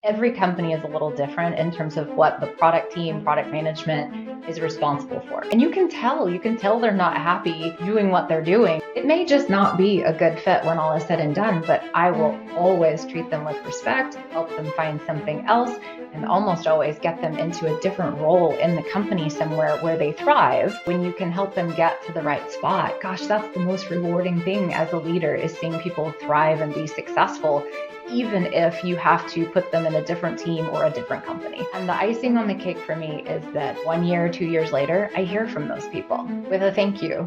Every company is a little different in terms of what the product team, product management is responsible for. And you can tell they're not happy doing what they're doing. It may just not be a good fit when all is said and done, but I will always treat them with respect, help them find something else, and almost always get them into a different role in the company somewhere where they thrive. When you can help them get to the right spot, gosh, that's the most rewarding thing as a leader, is seeing people thrive and be successful, even if you have to put them in a different team or a different company. And the icing on the cake for me is that 1 year, 2 years later, I hear from those people with a thank you.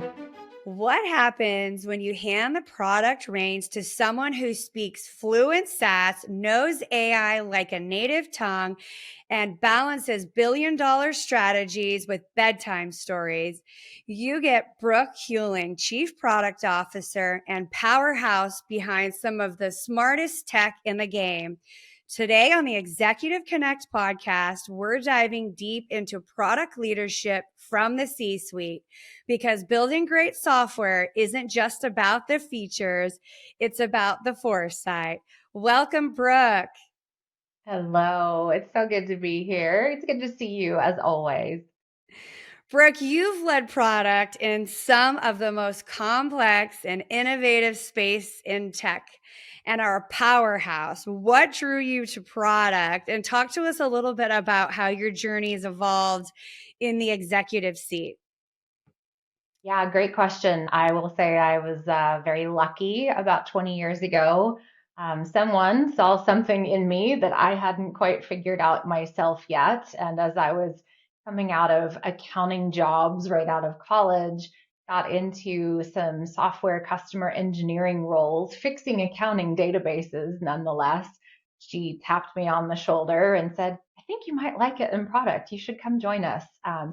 What happens when you hand the product reins to someone who speaks fluent SaaS, knows AI like a native tongue, and balances billion-dollar strategies with bedtime stories? You get Brooke Huling, Chief Product Officer and powerhouse behind some of the smartest tech in the game. Today on the Executive Connect podcast, we're diving deep into product leadership from the C-suite, because building great software isn't just about the features, it's about the foresight. Welcome, Brooke. Hello, it's so good to be here. It's good to see you as always. Brooke, you've led product in some of the most complex and innovative space in tech and are a powerhouse. What drew you to product? And talk to us a little bit about how your journey has evolved in the executive seat. Yeah, great question. I will say I was very lucky about 20 years ago. Someone saw something in me that I hadn't quite figured out myself yet. And as I was coming out of accounting jobs right out of college, got into some software customer engineering roles, fixing accounting databases nonetheless. She tapped me on the shoulder and said, I think you might like it in product. You should come join us.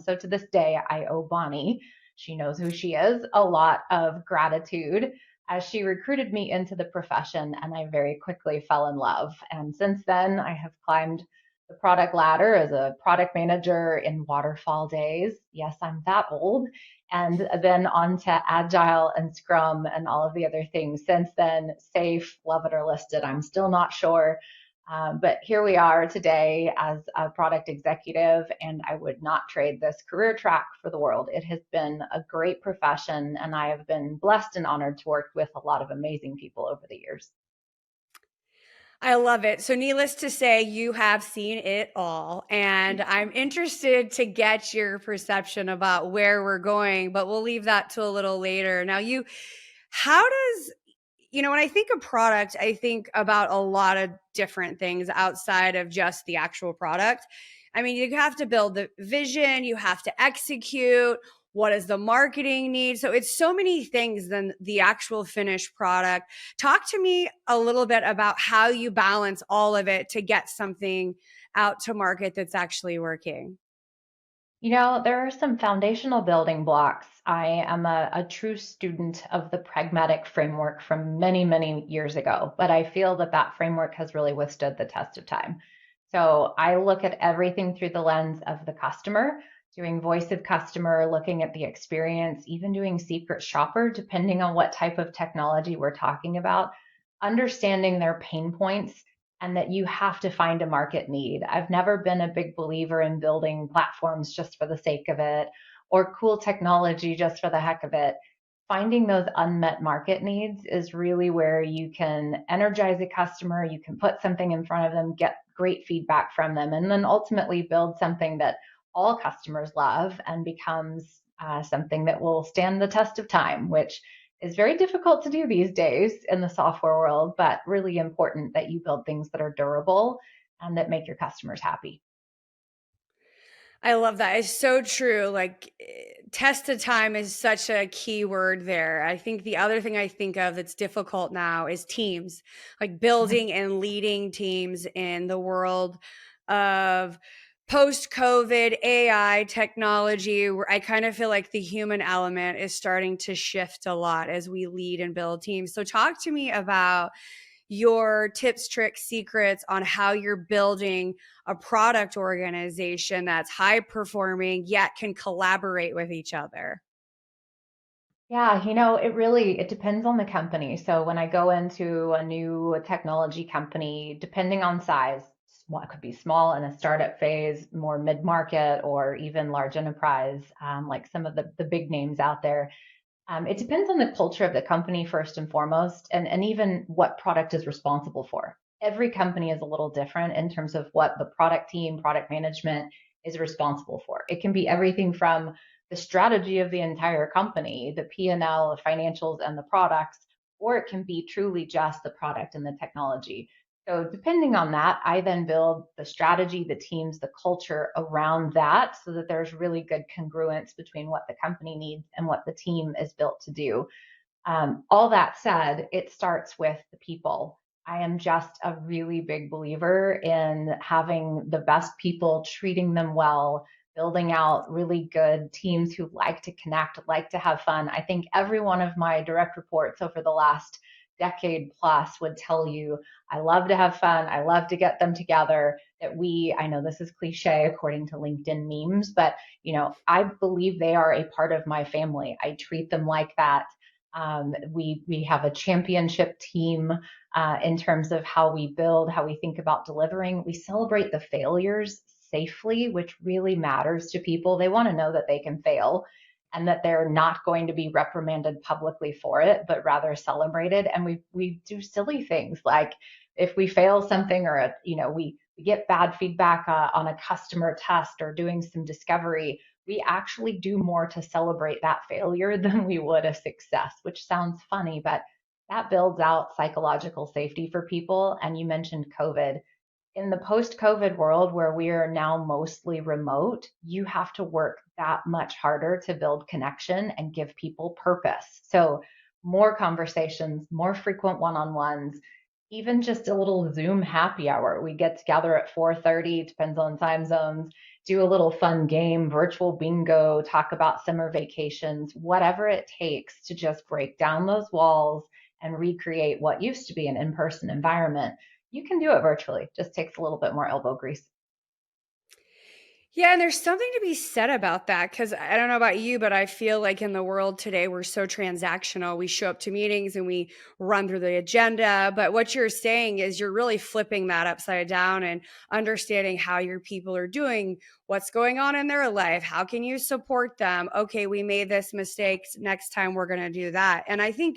So to this day, I owe Bonnie, she knows who she is, a lot of gratitude, as she recruited me into the profession, and I very quickly fell in love. And since then, I have climbed the product ladder as a product manager in waterfall days. Yes, I'm that old. And then on to Agile and Scrum and all of the other things. Since then, safe, love it or list it, I'm still not sure. But here we are today as a product executive, and I would not trade this career track for the world. It has been a great profession, and I have been blessed and honored to work with a lot of amazing people over the years. I love it. So, needless to say, you have seen it all. And I'm interested to get your perception about where we're going, but we'll leave that to a little later. Now, how does, when I think of product, I think about a lot of different things outside of just the actual product. I mean, you have to build the vision, you have to execute. What does the marketing need? So it's so many things than the actual finished product. Talk to me a little bit about how you balance all of it to get something out to market that's actually working. There are some foundational building blocks. I am a true student of the pragmatic framework from many, many years ago, but I feel that that framework has really withstood the test of time. So I look at everything through the lens of the customer, doing voice of customer, looking at the experience, even doing secret shopper, depending on what type of technology we're talking about, understanding their pain points, and that you have to find a market need. I've never been a big believer in building platforms just for the sake of it or cool technology just for the heck of it. Finding those unmet market needs is really where you can energize a customer, you can put something in front of them, get great feedback from them, and then ultimately build something that all customers love and becomes something that will stand the test of time, which is very difficult to do these days in the software world, but really important that you build things that are durable and that make your customers happy. I love that. It's so true. Like, test of time is such a key word there. I think the other thing I think of that's difficult now is teams, like building and leading teams in the world of post COVID AI technology, where I kind of feel like the human element is starting to shift a lot as we lead and build teams. So, talk to me about your tips, tricks, secrets on how you're building a product organization that's high performing yet can collaborate with each other. Yeah, it depends on the company. So when I go into a new technology company, depending on size, it could be small in a startup phase, more mid-market, or even large enterprise, like some of the big names out there. It depends on the culture of the company first and foremost, and even what product is responsible for. Every company is a little different in terms of what the product team, product management is responsible for. It can be everything from the strategy of the entire company, the P&L, the financials, and the products, or it can be truly just the product and the technology. So depending on that, I then build the strategy, the teams, the culture around that so that there's really good congruence between what the company needs and what the team is built to do. All that said, it starts with the people. I am just a really big believer in having the best people, treating them well, building out really good teams who like to connect, like to have fun. I think every one of my direct reports over the last decade plus would tell you I love to have fun. I love to get them together. I know this is cliche according to LinkedIn memes, but I believe they are a part of my family. I treat them like that. We have a championship team in terms of how we build, how we think about delivering. We celebrate the failures safely, which really matters to people. They want to know that they can fail and that they're not going to be reprimanded publicly for it, but rather celebrated. And we do silly things like if we fail something or we get bad feedback on a customer test or doing some discovery, we actually do more to celebrate that failure than we would a success, which sounds funny, but that builds out psychological safety for people. And you mentioned COVID. In the post COVID world where we are now mostly remote, you have to work that much harder to build connection and give people purpose. So, more conversations, more frequent one on ones, even just a little Zoom happy hour. We get together at 4:30, depends on time zones, do a little fun game, virtual bingo, talk about summer vacations, whatever it takes to just break down those walls and recreate what used to be an in-person environment. You can do it virtually, just takes a little bit more elbow grease. Yeah, and there's something to be said about that because I don't know about you, but I feel like in the world today, we're so transactional. We show up to meetings and we run through the agenda. But what you're saying is you're really flipping that upside down and understanding how your people are doing, what's going on in their life. How can you support them? Okay, we made this mistake. Next time we're going to do that. And I think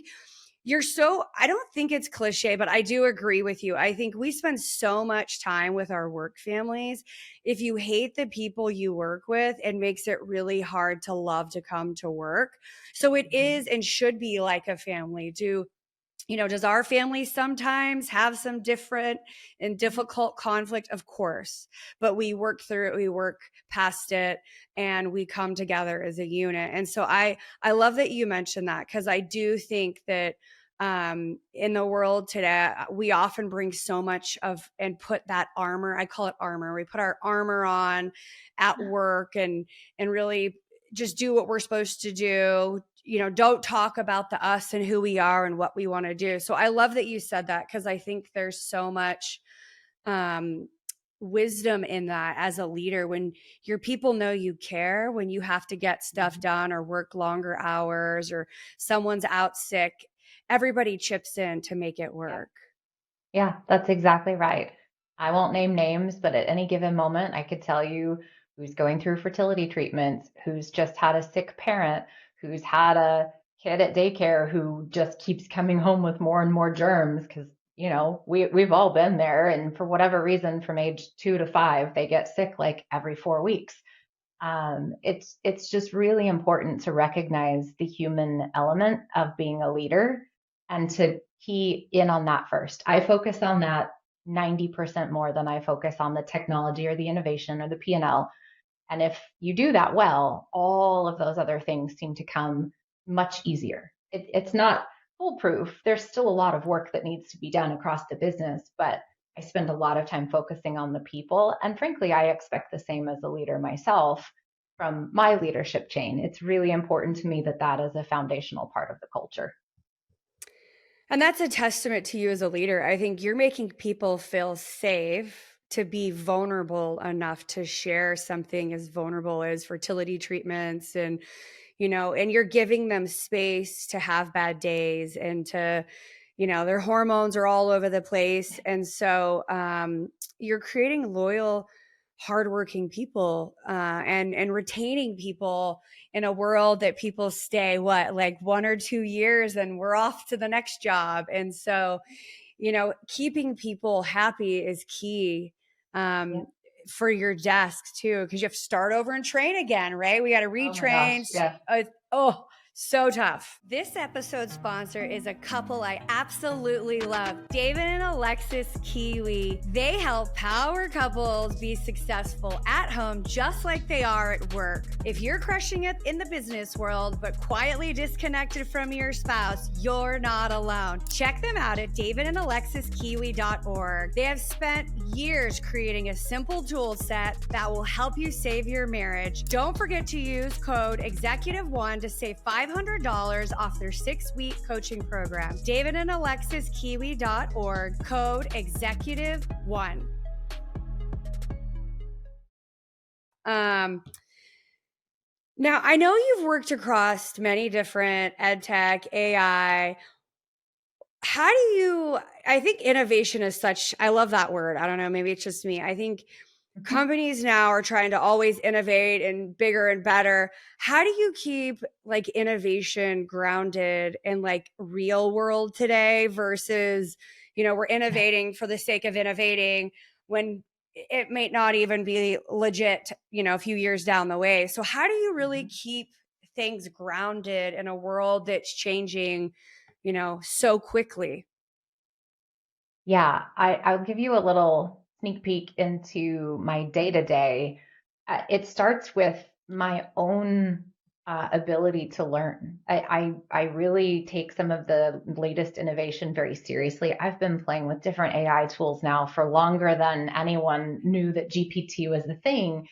I don't think it's cliche, but I do agree with you. I think we spend so much time with our work families. If you hate the people you work with, it makes it really hard to love to come to work. So it Mhm. is and should be like a family. Does our family sometimes have some different and difficult conflict? Of course, but we work through it, we work past it, and we come together as a unit. And so I love that you mentioned that because I do think that in the world today, we often bring so much of and put that armor. I call it armor. We put our armor on at work and really just do what we're supposed to do. Don't talk about the us and who we are and what we want to do. So I love that you said that because I think there's so much um, wisdom in that as a leader when your people know you care, when you have to get stuff done or work longer hours or someone's out sick, everybody chips in to make it Yeah. work. Yeah, that's exactly right. I won't name names, but at any given moment, I could tell you who's going through fertility treatments, who's just had a sick parent, who's had a kid at daycare who just keeps coming home with more and more germs because, we've all been there. And for whatever reason, from age 2 to 5, they get sick like every 4 weeks. It's just really important to recognize the human element of being a leader and to key in on that first. I focus on that 90% more than I focus on the technology or the innovation or the P&L. And if you do that well, all of those other things seem to come much easier. It's not foolproof. There's still a lot of work that needs to be done across the business, but I spend a lot of time focusing on the people. And frankly, I expect the same as a leader myself from my leadership chain. It's really important to me that that is a foundational part of the culture. And that's a testament to you as a leader. I think you're making people feel safe to be vulnerable enough to share something as vulnerable as fertility treatments and you're giving them space to have bad days and to their hormones are all over the place. And so you're creating loyal, hardworking people, and retaining people in a world that people stay what, like 1 or 2 years and we're off to the next job. And so, keeping people happy is key, Yeah. um, for your desk too, because you have to start over and train again, right? We got to Oh my gosh. retrain. Yeah. Oh, so tough. This episode sponsor is a couple I absolutely love, David and Alexis Kiwi. They help power couples be successful at home just like they are at work. If you're crushing it in the business world but quietly disconnected from your spouse, you're not alone. Check them out at davidandalexiskiwi.org. They have spent years creating a simple tool set that will help you save your marriage. Don't forget to use code EXECUTIVE1 to save $500 off their 6-week coaching program. davidandalexiskiwi.org, code EXECUTIVE1. Now, I know you've worked across many different ed tech, AI. How do you, I think innovation is such, I love that word. I don't know, maybe it's just me. I think companies now are trying to always innovate and bigger and better. How do you keep like innovation grounded in like real world today versus, we're innovating for the sake of innovating when it may not even be legit, a few years down the way. So how do you really Mhm. keep things grounded in a world that's changing, so quickly? Yeah, I'll give you a little sneak peek into my day to day. It starts with my own ability to learn. I really take some of the latest innovation very seriously. I've been playing with different AI tools now for longer than anyone knew that GPT was the thing.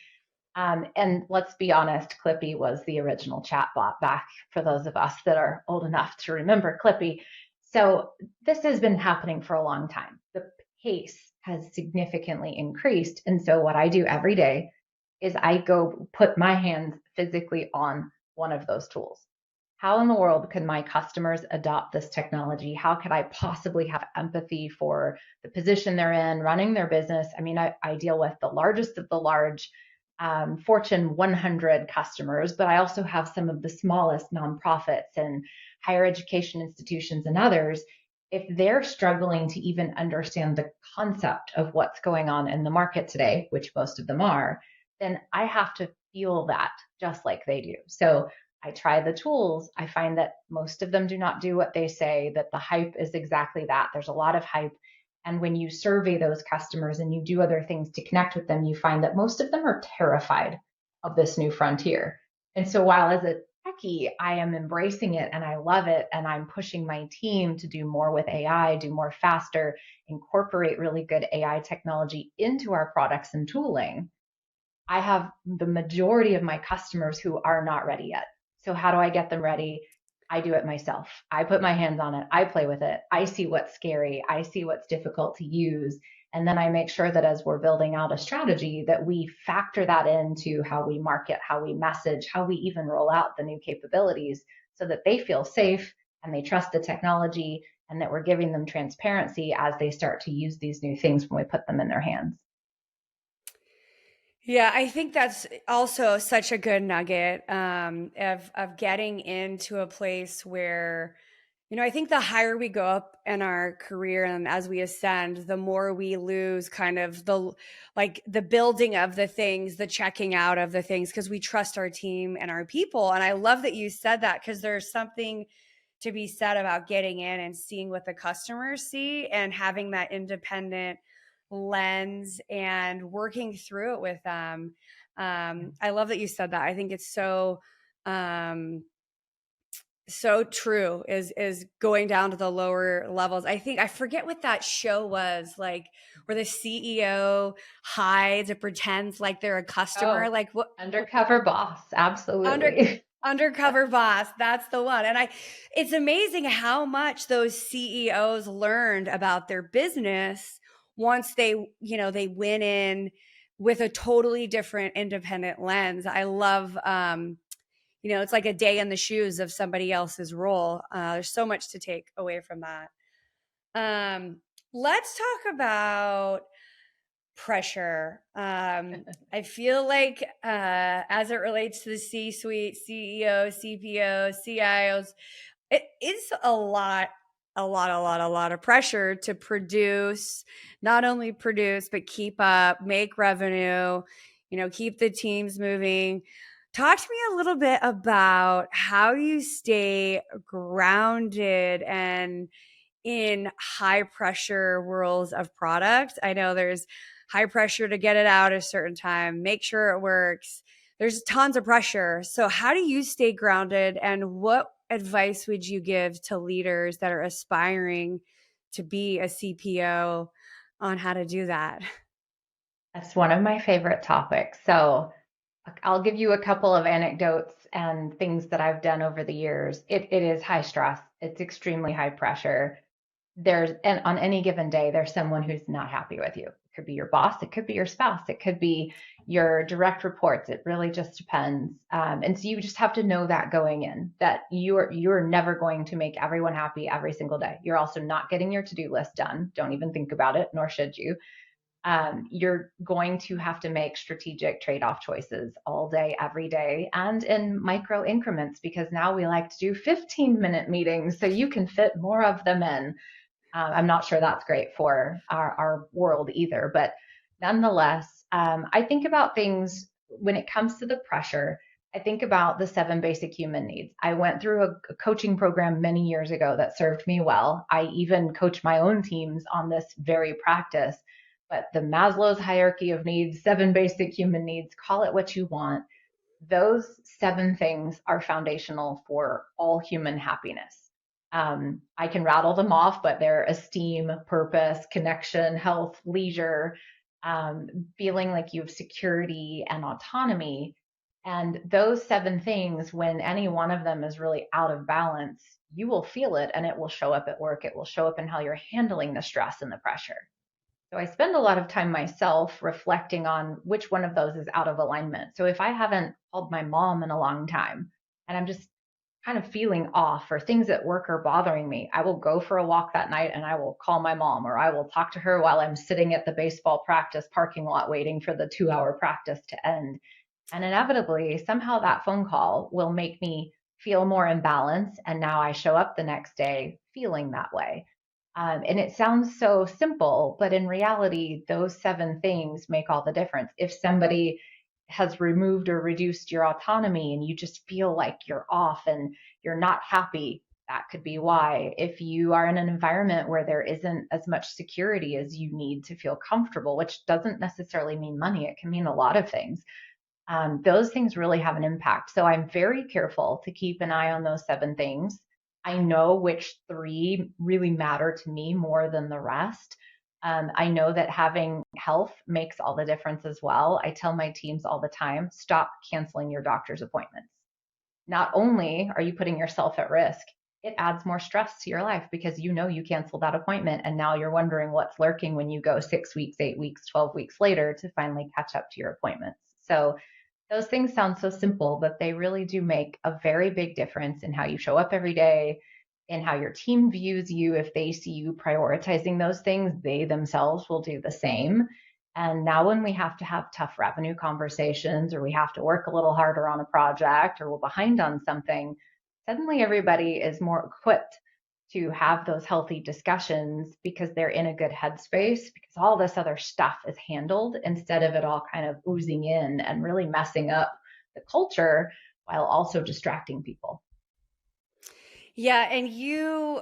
And let's be honest, Clippy was the original chatbot back for those of us that are old enough to remember Clippy. So this has been happening for a long time. The pace has significantly increased. And so what I do every day is I go put my hands physically on one of those tools. How in the world could my customers adopt this technology? How could I possibly have empathy for the position they're in, running their business? I mean, I deal with the largest of the large Fortune 100 customers, but I also have some of the smallest nonprofits and higher education institutions and others. If they're struggling to even understand the concept of what's going on in the market today, which most of them are, then I have to feel that just like they do. So I try the tools. I find that most of them do not do what they say, that the hype is exactly that. There's a lot of hype. And when you survey those customers and you do other things to connect with them, you find that most of them are terrified of this new frontier. And so while as a techie, I am embracing it and I love it, and I'm pushing my team to do more with AI, do more faster, incorporate really good AI technology into our products and tooling, I have the majority of my customers who are not ready yet. So how do I get them ready? I do it myself. I put my hands on it. I play with it. I see what's scary. I see what's difficult to use. And then I make sure that as we're building out a strategy that we factor that into how we market, how we message, how we even roll out the new capabilities so that they feel safe and they trust the technology and that we're giving them transparency as they start to use these new things when we put them in their hands. Yeah, I think that's also such a good nugget, of getting into a place where, I think the higher we go up in our career and as we ascend, the more we lose kind of the building of the things, the checking out of the things, because we trust our team and our people. And I love that you said that, because there's something to be said about getting in and seeing what the customers see and having that independent lens and working through it with them. I love that you said that. I think it's um, so true, is going down to the lower levels. I think I forget what that show was, like where the CEO hides and pretends like they're a customer. Oh, Like what undercover boss. under Absolutely. undercover boss, that's the one. And it's amazing how much those CEOs learned about their business once they went in with a totally different independent lens. I love, it's like a day in the shoes of somebody else's role. There's so much to take away from that. um let's talk about Pressure. I feel like as it relates to the C suite, CEO, CPO, CIOs, it is a lot of pressure to produce, not only produce, but keep up, make revenue, keep the teams moving. Talk to me a little bit about how you stay grounded and in high pressure worlds of product. I know there's high pressure to get it out at a certain time, make sure it works. There's tons of pressure. So, how do you stay grounded, and what advice would you give to leaders that are aspiring to be a CPO on how to do that? That's one of my favorite topics. So I'll give you a couple of anecdotes and things that I've done over the years. It is high stress. It's extremely high pressure. And on any given day, there's someone who's not happy with you. It could be your boss, it could be your spouse, it could be your direct reports. It really just depends. And so you just have to know that going in, that you're never going to make everyone happy every single day. You're also not getting your to-do list done. Don't even think about it, nor should you. You're going to have to make strategic trade-off choices all day, every day, and in micro increments, because now we like to do 15-minute meetings so you can fit more of them in. I'm not sure that's great for our world either, but nonetheless, I think about things when it comes to the pressure. I think about the seven basic human needs. I went through a coaching program many years ago that served me well. I even coach my own teams on this very practice. But the Maslow's hierarchy of needs, seven basic human needs, call it what you want, those seven things are foundational for all human happiness. I can rattle them off, but they're esteem, purpose, connection, health, leisure, feeling like you have security and autonomy. And those seven things, when any one of them is really out of balance, you will feel it and it will show up at work. It will show up in how you're handling the stress and the pressure. So I spend a lot of time myself reflecting on which one of those is out of alignment. So if I haven't called my mom in a long time and I'm just kind of feeling off or things at work are bothering me, I will go for a walk that night and I will call my mom or I will talk to her while I'm sitting at the baseball practice parking lot waiting for the 2 hour practice to end. And inevitably, somehow that phone call will make me feel more in balance. And now I show up the next day feeling that way. And it sounds so simple, but in reality, those seven things make all the difference. If somebody has removed or reduced your autonomy and you just feel like you're off and you're not happy, that could be why. If you are in an environment where there isn't as much security as you need to feel comfortable, which doesn't necessarily mean money, it can mean a lot of things. Those things really have an impact. So I'm very careful to keep an eye on those seven things. I know which three really matter to me more than the rest. I know that having health makes all the difference as well. I tell my teams all the time, stop canceling your doctor's appointments. Not only are you putting yourself at risk, it adds more stress to your life because you know you canceled that appointment and now you're wondering what's lurking when you go 6 weeks, 8 weeks, 12 weeks later to finally catch up to your appointments. So those things sound so simple, but they really do make a very big difference in how you show up every day, in how your team views you. If they see you prioritizing those things, they themselves will do the same. And now, when we have to have tough revenue conversations, or we have to work a little harder on a project, or we're behind on something, suddenly everybody is more equipped to have those healthy discussions because they're in a good headspace because all this other stuff is handled instead of it all kind of oozing in and really messing up the culture while also distracting people. Yeah, and you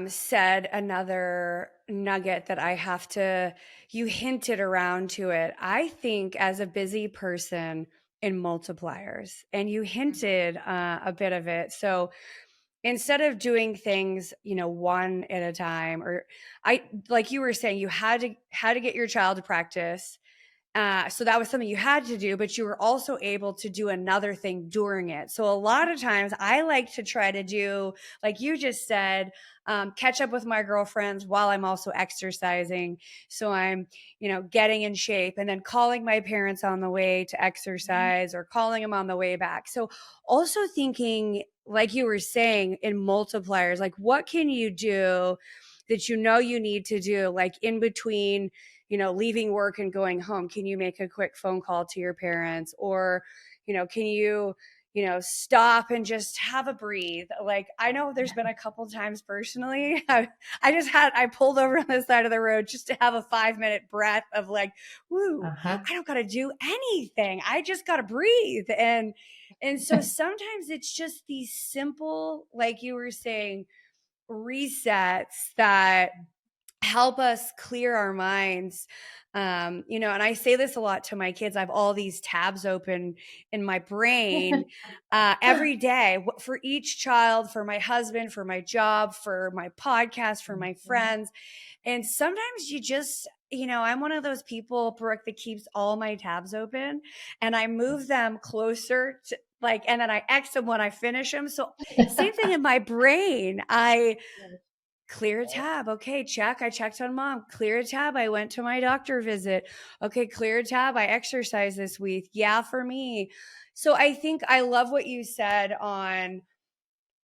said another nugget that you hinted around to it. I think as a busy person in multipliers, and you hinted a bit of it. So instead of doing things, one at a time, or like you were saying, you had to get your child to practice, so that was something you had to do, but you were also able to do another thing during it. So a lot of times I like to try to do, like you just said, catch up with my girlfriends while I'm also exercising. So I'm, getting in shape, and then calling my parents on the way to exercise or calling them on the way back. So also thinking, like you were saying, in multipliers, like what can you do that you need to do, like in between leaving work and going home, can you make a quick phone call to your parents? Or, can you, stop and just have a breathe? Like, I know there's been a couple times personally, I pulled over on the side of the road just to have a 5-minute breath of like, woo, Uh-huh. I don't got to do anything. I just got to breathe. And so sometimes it's just these simple, like you were saying, resets that help us clear our minds. And I say this a lot to my kids. I have all these tabs open in my brain every day for each child, for my husband, for my job, for my podcast, for my Mhm. friends. And sometimes I'm one of those people, Brooke, that keeps all my tabs open, and I move them closer to, like, and then I X them when I finish them. So same thing in my brain. I clear a tab. Okay, check. I checked on mom. Clear a tab. I went to my doctor visit. Okay, clear a tab. I exercised this week. Yeah, for me. So I think I love what you said on,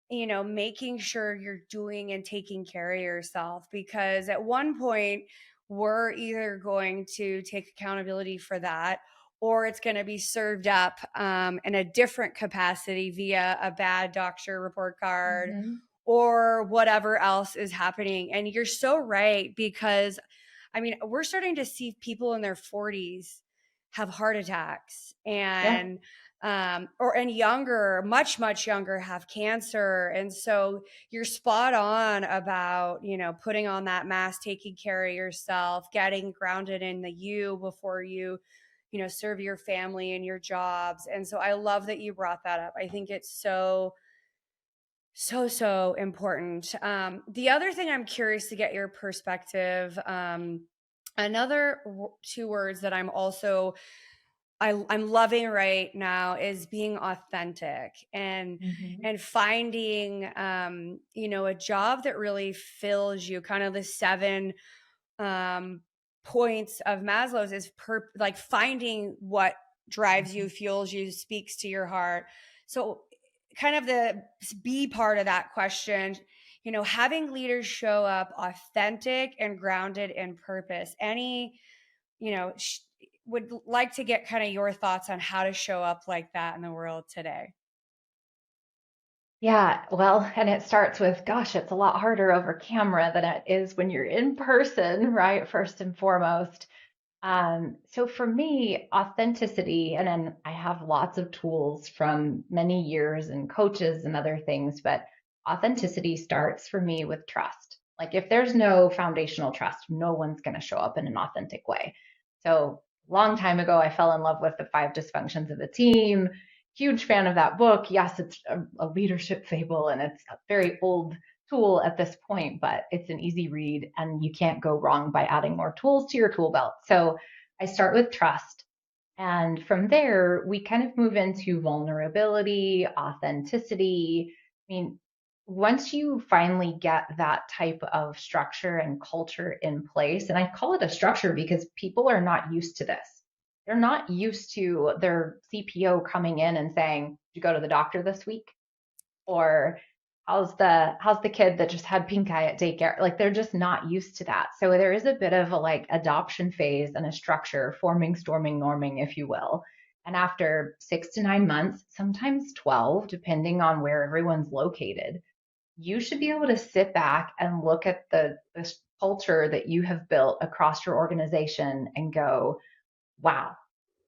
making sure you're doing and taking care of yourself, because at one point we're either going to take accountability for that, or it's going to be served up in a different capacity via a bad doctor report card Mhm. or whatever else is happening. And you're so right, because we're starting to see people in their 40s have heart attacks, Yeah. and and younger, much much younger, have cancer. And so you're spot on about, putting on that mask, taking care of yourself, getting grounded in the you before you, serve your family and your jobs. And so I love that you brought that up. I think it's so so important. The other thing I'm curious to get your perspective, another two words that I'm loving right now is being authentic, Mhm. and finding a job that really fills you. Kind of the seven um, points of Maslow's is like finding what drives you, Mhm. fuels you, speaks to your heart. So, kind of the B part of that question, having leaders show up authentic and grounded in purpose. Would like to get kind of your thoughts on how to show up like that in the world today. Yeah, well, and it starts with, gosh, it's a lot harder over camera than it is when you're in person, right? First and foremost. So for me, authenticity, and then I have lots of tools from many years and coaches and other things, but authenticity starts for me with trust. Like if there's no foundational trust, no one's going to show up in an authentic way. So long time ago, I fell in love with the five dysfunctions of the team. Huge fan of that book. Yes, it's a leadership fable and it's a very old tool at this point, but it's an easy read and you can't go wrong by adding more tools to your tool belt. So I start with trust. And from there, we kind of move into vulnerability, authenticity. I mean, once you finally get that type of structure and culture in place, and I call it a structure because people are not used to this. They're not used to their CPO coming in and saying, "Did you go to the doctor this week?" Or how's the kid that just had pink eye at daycare? Like they're just not used to that. So there is a bit of a like adoption phase and a structure, forming, storming, norming, if you will. And after 6 to 9 months, sometimes 12, depending on where everyone's located, you should be able to sit back and look at the culture that you have built across your organization and go, wow,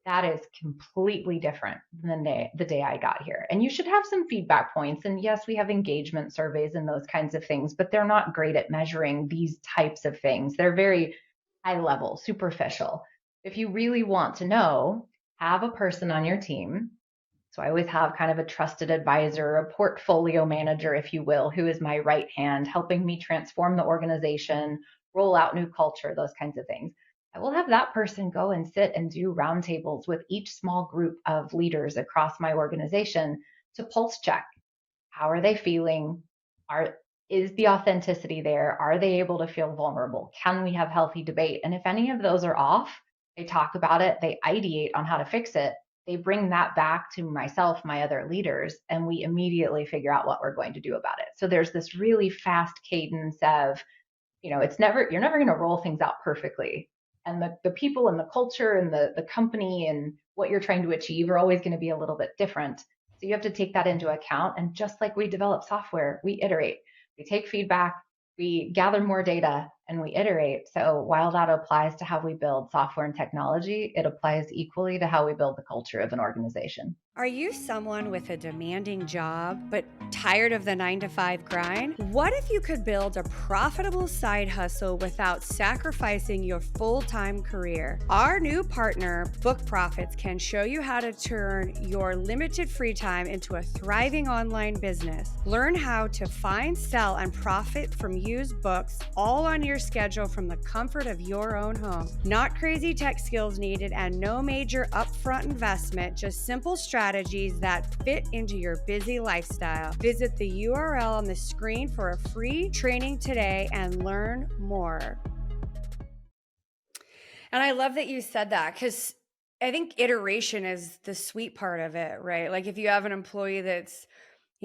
that is completely different than the day I got here. And you should have some feedback points. And yes, we have engagement surveys and those kinds of things, but they're not great at measuring these types of things. They're very high level, superficial. If you really want to know, have a person on your team. So I always have kind of a trusted advisor, a portfolio manager, if you will, who is my right hand, helping me transform the organization, roll out new culture, those kinds of things. I will have that person go and sit and do roundtables with each small group of leaders across my organization to pulse check. How are they feeling? Are is the authenticity there? Are they able to feel vulnerable? Can we have healthy debate? And if any of those are off, they talk about it, they ideate on how to fix it, they bring that back to myself, my other leaders, and we immediately figure out what we're going to do about it. So there's this really fast cadence of, it's never, you're never going to roll things out perfectly. And the people and the culture and the company and what you're trying to achieve are always going to be a little bit different. So you have to take that into account. And just like we develop software, we iterate, we take feedback, we gather more data, and we iterate. So while that applies to how we build software and technology, it applies equally to how we build the culture of an organization. Are you someone with a demanding job but tired of the 9 to 5 grind? What if you could build a profitable side hustle without sacrificing your full time career? Our new partner, Book Profits, can show you how to turn your limited free time into a thriving online business. Learn how to find, sell, and profit from used books all on your schedule from the comfort of your own home. Not crazy tech skills needed and no major upfront investment, just simple strategies that fit into your busy lifestyle. Visit the URL on the screen for a free training today and learn more. And I love that you said that, because I think iteration is the sweet part of it, right? Like if you have an employee that's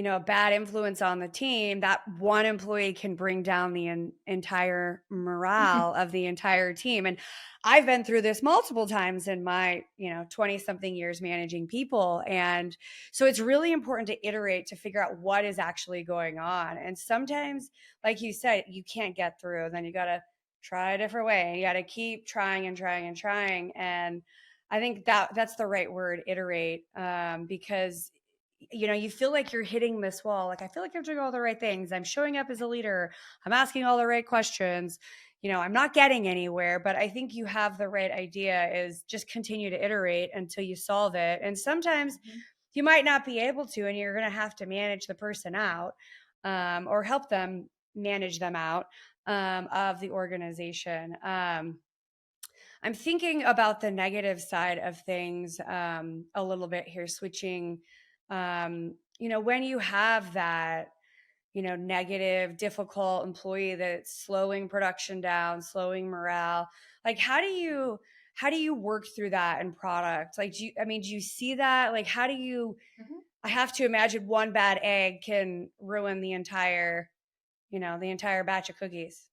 a bad influence on the team, that one employee can bring down the entire morale of the entire team. And I've been through this multiple times in my, 20 something years managing people. And so it's really important to iterate to figure out what is actually going on. And sometimes, like you said, you can't get through, then you got to try a different way. You got to keep trying and trying and trying. And I think that's the right word, iterate, because you feel like you're hitting this wall. Like, I feel like I'm doing all the right things. I'm showing up as a leader. I'm asking all the right questions. I'm not getting anywhere, but I think you have the right idea, is just continue to iterate until you solve it. And sometimes you might not be able to, and you're going to have to manage the person out, or help them manage them out, of the organization. I'm thinking about the negative side of things, a little bit here, switching. When you have that, negative, difficult employee that's slowing production down, slowing morale, like how do you work through that in product? Like, do you see that? Like, how do you? Mhm. I have to imagine one bad egg can ruin the entire batch of cookies.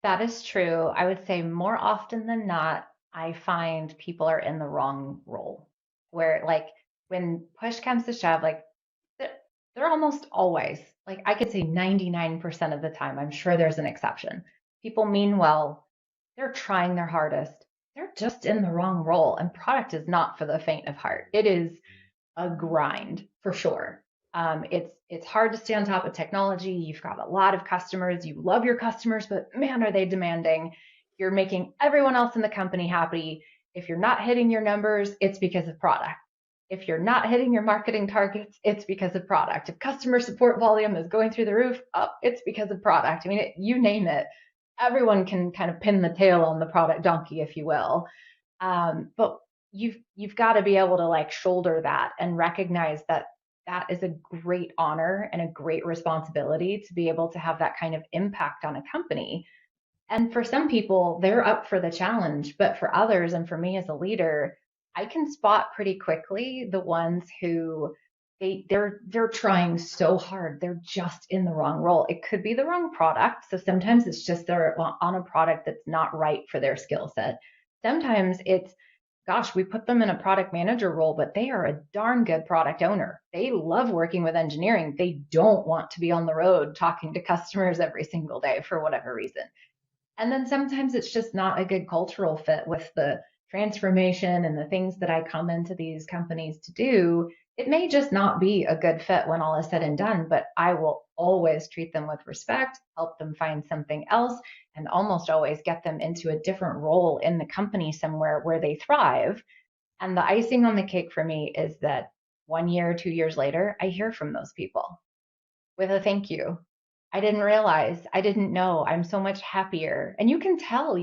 That is true. I would say more often than not, I find people are in the wrong role. Where, like, when push comes to shove, like, they're, they're almost always, like, I could say 99% of the time, I'm sure there's an exception. People mean well, they're trying their hardest, they're just in the wrong role. And product is not for the faint of heart. It is a grind for sure. It's hard to stay on top of technology. You've got a lot of customers. You love your customers, but man, are they demanding. You're making everyone else in the company happy. If you're not hitting your numbers, it's because of product. If you're not hitting your marketing targets, it's because of product. If customer support volume is going through the roof, oh, it's because of product. I mean, you name it. Everyone can kind of pin the tail on the product donkey, if you will. But you've got to be able to like shoulder that and recognize that that is a great honor and a great responsibility to be able to have that kind of impact on a company. And for some people, they're up for the challenge, but for others, and for me as a leader, I can spot pretty quickly the ones who they're trying so hard. They're just in the wrong role. It could be the wrong product. So sometimes it's just they're on a product that's not right for their skill set. Sometimes it's, gosh, we put them in a product manager role, but they are a darn good product owner. They love working with engineering. They don't want to be on the road talking to customers every single day for whatever reason. And then sometimes it's just not a good cultural fit with the transformation and the things that I come into these companies to do. It may just not be a good fit when all is said and done, but I will always treat them with respect, help them find something else, and almost always get them into a different role in the company somewhere where they thrive. And the icing on the cake for me is that 1 year, 2 years later, I hear from those people with a thank you. I didn't realize, I didn't know, I'm so much happier. And you can tell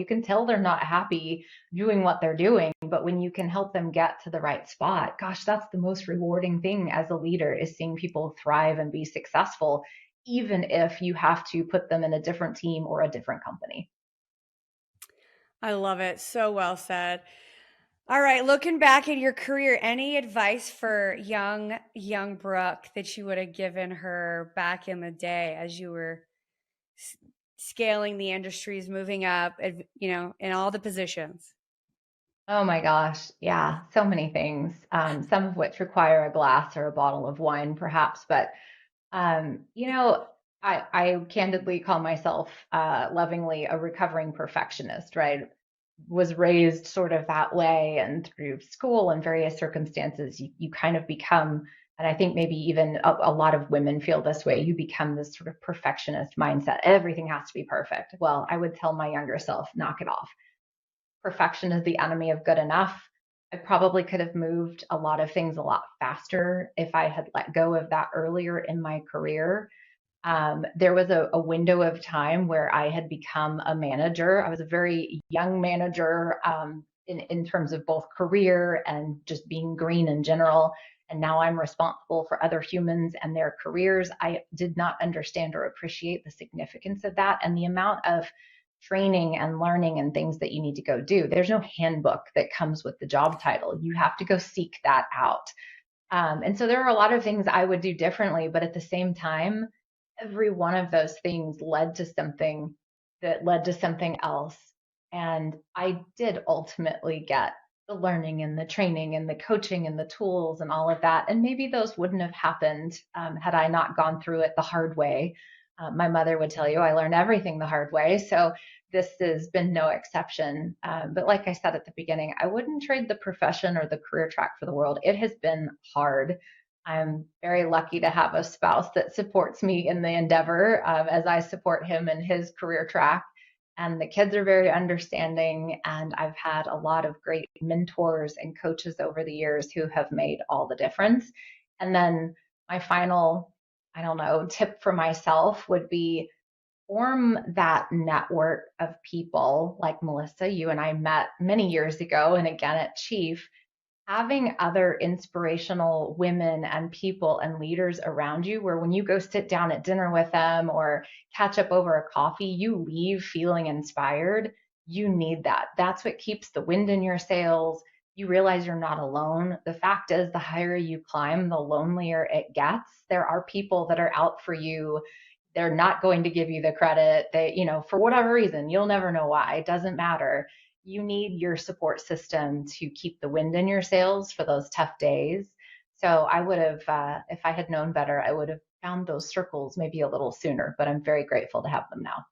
they're not happy doing what they're doing. But when you can help them get to the right spot, gosh, that's the most rewarding thing as a leader, is seeing people thrive and be successful, even if you have to put them in a different team or a different company. I love it. So well said. All right, looking back at your career, any advice for young Brooke that you would have given her back in the day as you were scaling the industries, moving up, in all the positions? Oh my gosh. Yeah. So many things. Some of which require a glass or a bottle of wine, perhaps. But, you know, I candidly call myself lovingly a recovering perfectionist, right? Was raised sort of that way, and through school and various circumstances, you kind of become, and I think maybe even a lot of women feel this way, you become this sort of perfectionist mindset. Everything has to be perfect. Well, I would tell my younger self, knock it off. Perfection is the enemy of good enough. I probably could have moved a lot of things a lot faster if I had let go of that earlier in my career. There was a window of time where I had become a manager. I was a very young manager, in terms of both career and just being green in general. And now I'm responsible for other humans and their careers. I did not understand or appreciate the significance of that and the amount of training and learning and things that you need to go do. There's no handbook that comes with the job title. You have to go seek that out. And so there are a lot of things I would do differently, but at the same time, every one of those things led to something that led to something else. And I did ultimately get the learning and the training and the coaching and the tools and all of that. And maybe those wouldn't have happened had I not gone through it the hard way. My mother would tell you I learned everything the hard way. So this has been no exception. But like I said at the beginning, I wouldn't trade the profession or the career track for the world. It has been hard. I'm very lucky to have a spouse that supports me in the endeavor, as I support him in his career track. And the kids are very understanding. And I've had a lot of great mentors and coaches over the years who have made all the difference. And then my final, I don't know, tip for myself would be form that network of people like Melissa. You and I met many years ago, and again at Chief, having other inspirational women and people and leaders around you, where when you go sit down at dinner with them or catch up over a coffee, you leave feeling inspired. You need that. That's what keeps the wind in your sails. You realize you're not alone. The fact is, the higher you climb, the lonelier it gets. There are people that are out for you. They're not going to give you the credit. They, for whatever reason, you'll never know why. It doesn't matter. You need your support system to keep the wind in your sails for those tough days. So I would have, if I had known better, I would have found those circles maybe a little sooner, but I'm very grateful to have them now.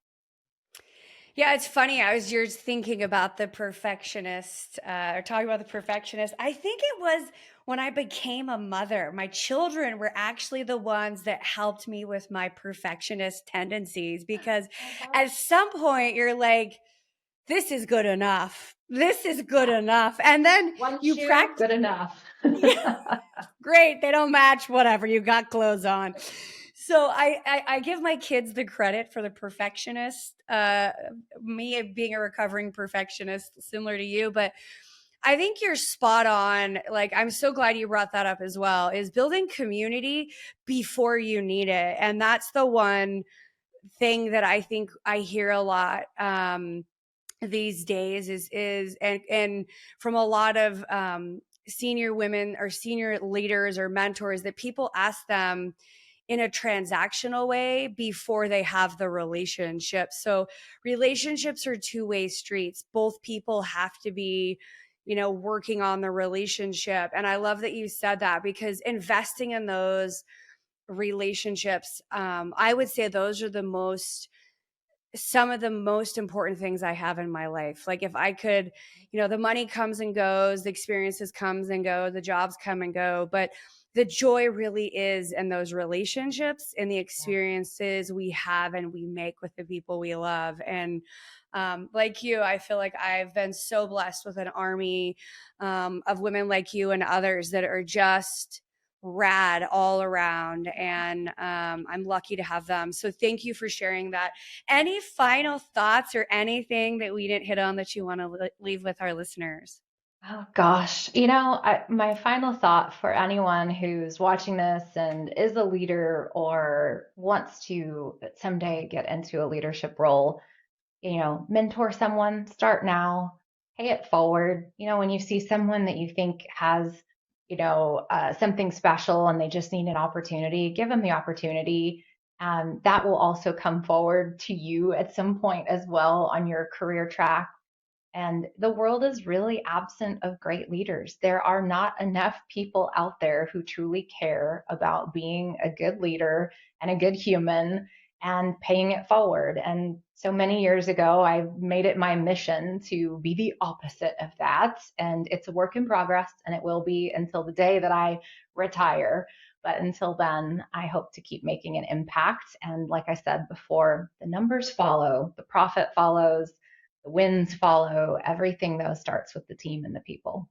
Yeah, it's funny. I was just thinking about the perfectionist, or talking about the perfectionist. I think it was when I became a mother. My children were actually the ones that helped me with my perfectionist tendencies because Oh gosh. at some point you're like, this is good enough. This is good Yeah. enough. And then One you shoe, practice. good enough. Great. They don't match, whatever. You got clothes on. So I give my kids the credit for the perfectionist, me being a recovering perfectionist, similar to you. But I think you're spot on. Like, I'm so glad you brought that up as well, is building community before you need it. And that's the one thing that I think I hear a lot. These days is and from a lot of senior women or senior leaders or mentors, that people ask them in a transactional way before they have the relationship. So relationships are two-way streets. Both people have to be, working on the relationship. And I love that you said that, because investing in those relationships, I would say those are some of the most important things I have in my life. Like, if I could, the money comes and goes, the experiences comes and go, the jobs come and go, but the joy really is in those relationships and the Yeah. experiences we have and we make with the people we love. And like you, I feel like I've been so blessed with an army of women like you and others that are just rad all around, and I'm lucky to have them. So thank you for sharing that. Any final thoughts or anything that we didn't hit on that you want to leave with our listeners? Oh gosh, my final thought for anyone who's watching this and is a leader or wants to someday get into a leadership role, mentor someone, start now, pay it forward. When you see someone that you think has, something special and they just need an opportunity, give them the opportunity. That will also come forward to you at some point as well on your career track. And the world is really absent of great leaders. There are not enough people out there who truly care about being a good leader and a good human and paying it forward. And so many years ago, I made it my mission to be the opposite of that. And it's a work in progress, and it will be until the day that I retire. But until then, I hope to keep making an impact. And like I said before, the numbers follow, the profit follows, the wins follow. Everything, though, starts with the team and the people.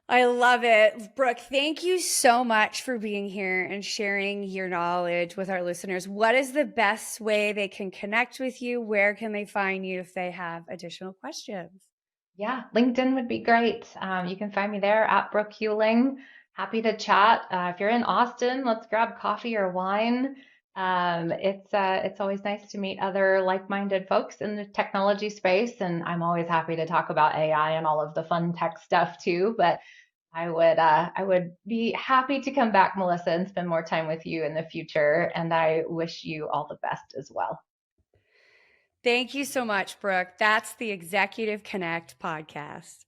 I love it. Brooke, thank you so much for being here and sharing your knowledge with our listeners. What is the best way they can connect with you? Where can they find you if they have additional questions? Yeah, LinkedIn would be great. You can find me there at Brooke Huling. Happy to chat. If you're in Austin, let's grab coffee or wine. It's always nice to meet other like-minded folks in the technology space, and I'm always happy to talk about AI and all of the fun tech stuff too. But I would be happy to come back, Melissa, and spend more time with you in the future. And I wish you all the best as well. Thank you so much, Brooke. That's the Executive Connect podcast.